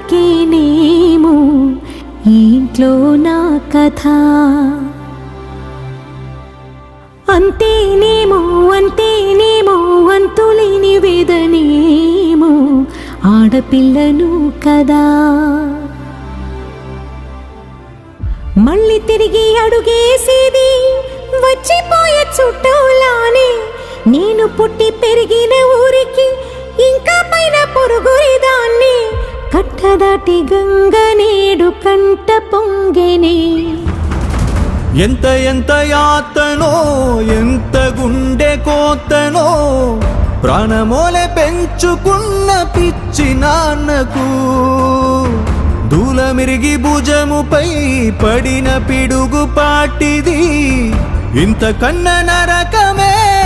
నాకేనేమో ఈ ఇంట్లో నా కథ. అంతేనేమో అంతేనేమో అంతులేని వేదనేమో ఆడపిల్లను కదా. మళ్ళీ తిరిగి అడుగేసేది వచ్చిపోయే చుట్టూలానే. నేను పుట్టి పెరిగిన ఊరికి ఇంకా పైన పొరుగురిదాన్ని. కట్టదాటి గంగ నేడు కంట పొంగెనే. ఎంత ఎంత యాతనో ఎంత గుండె కోతనో ప్రాణమోలే పెంచుకున్న పిచ్చి నాన్నకు. దూలమిరిగి భుజముపై పడిన పిడుగు పాటిది ఇంతకన్నా నరకం